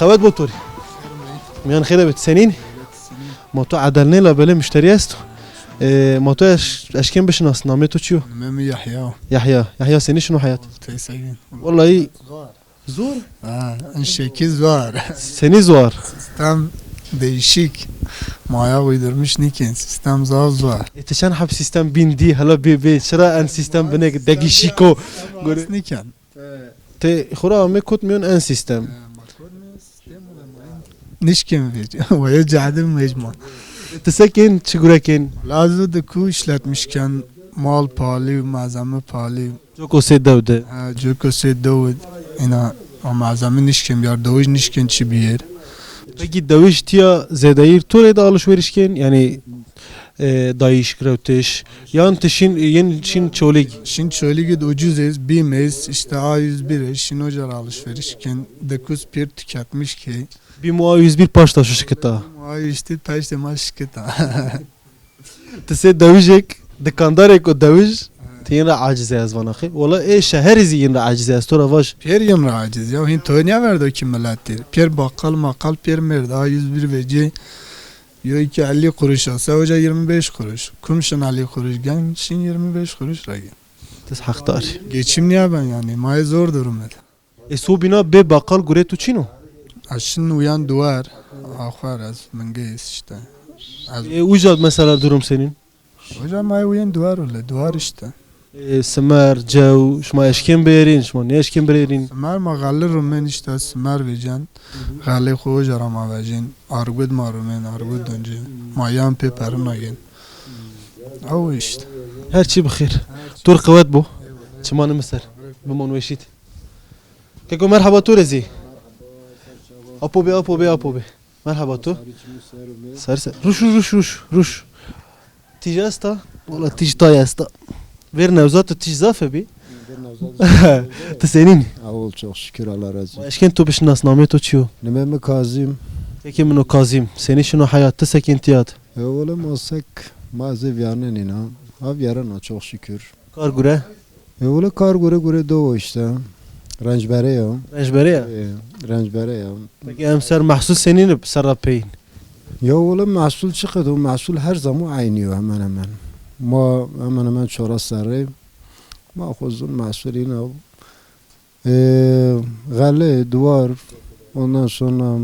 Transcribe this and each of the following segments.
قوات بوتوري میان خیره بت سنین موتو عدلنی لابله مشتری است موتو اشکیم بشناس نامه تو چیو ميمي يحيى يحيى سنی شنو حيات 90 والله زور انشeki zor. سنی زوار Sistem değişik. Maya uydurmuş nikin. Sistem zor. تشان حب سيستم بين دي هلا بي شرا ان سيستم بنك دقي شيكو Niken. تي خورا مي كوت ميون ان سيستم Nişkin veriyor. Vaya cadım mecmur. تسكن تشغراكين Lazı da ku işletmişken mal pahalı, malzeme pahalı. جوكو سيد داود Cökose Davud. İna o malzeme nişkin bir Davud nişkin çi bir yer. بقي دويش تيا زداير توري دا alışveriş كين يعني دايش كراوتش يان تشين ين شين تشوليك Şimdi şöyle git ucuzuz, bilmeyiz. İşte A101'e şimdi hocalar alışverişken 9 pir tüketmiş ki. bir muha 101 paşta şu şirketa Ay işte peşte mal şirketa. تسي دويجك دكاندارك ودويج تين را عاجز از vanakhi والله اي شهر زين را عاجز از تو رواش Pir yemra aciz ya. Hin toynya verdi o kim millettir. Pir bakkal makal pir merdi. A101 veci. Yo ki 50 kuruş olsa hoca 25 kuruş. Kumşun 50 kuruş. Gençin 25 kuruş ragi. تس حقدار Geçim niye ben yani? Maya zor durumda. اسو بنا به باقال گوره تو چینو Aşın uyan duvar. Ahvar az mengeyiz işte. Az. وجد مثلا durum senin Hocam maya uyan duvar öyle. Duvar işte. سمر جو شما اشكين بيرين شما ني اشكين بيرين Smer ma galle rumen işte smer vecan. Galle hoca rama vecin. Argud ma rumen argud dönce. Mayan pe perna gen. Au işte. her شي بخير تور قوات بو شمان مسر بمون وشيت كيكو مرحبا تورزي ابو بي مرحبا تو سر روش تيجاستا والله تيج طاياستا فيرنا وزات تيج زافه بي تسنين Avul çok şükür Allah razı olsun. اشكين تو بش ناس نامي تو تشيو Nimemi Kazım. كيكي منو كاظم سني شنو حياة تسكن تيات Oğlum olsak mazev yanın ina. Av yaran o çok şükür. كار غورا Oğlu kar göre göre doğu işte. Rençbere ya. رجبريا Rençbere ya. بقي امسر محسوس سنين بسرا بين Ya oğlum mahsul çıkıyor. Mahsul her zaman aynı hemen hemen. Ma hemen hemen çora sarı. Ma huzun mahsulina. Gale, duvar. Ondan sonra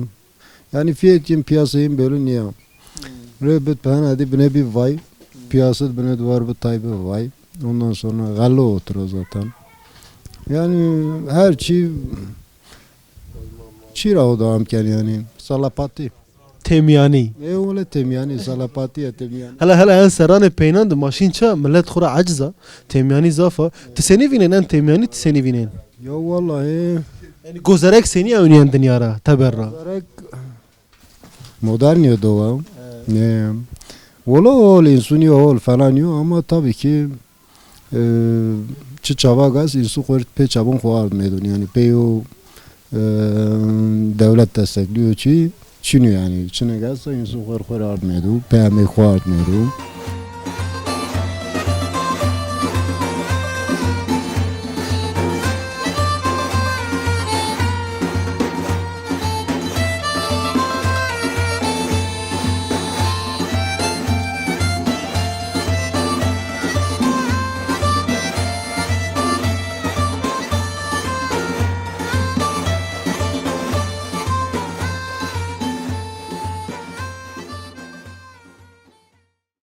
yani fiyetin piyasayım böyle niye? Rebet ben hadi bine bir vay. Piyasat bine duvar bir taybe vay. Ondan sonra galle oturuyor zaten. Yani her şey çira o da amken yani. Salapati. تيمياني Ne öyle temyani salapati ya temyani. هلا ان سراني بيناند ماشين شا ملات خورا عجزة تيمياني زافا تسني فينين ان تيمياني تسني فينين Ya vallahi يعني جوزارك سني اونيان دنيارا تبرا olarak modern ya doğa. Ne? Ola ol insuni ol falan yok ama tabii ki çaba gaz insu kurt pe çabuk kuar medun yani pe o devlet destekliyor ki Çin'i yani Çin'e gelse insu kurt kuar medu pe ame kuar medu.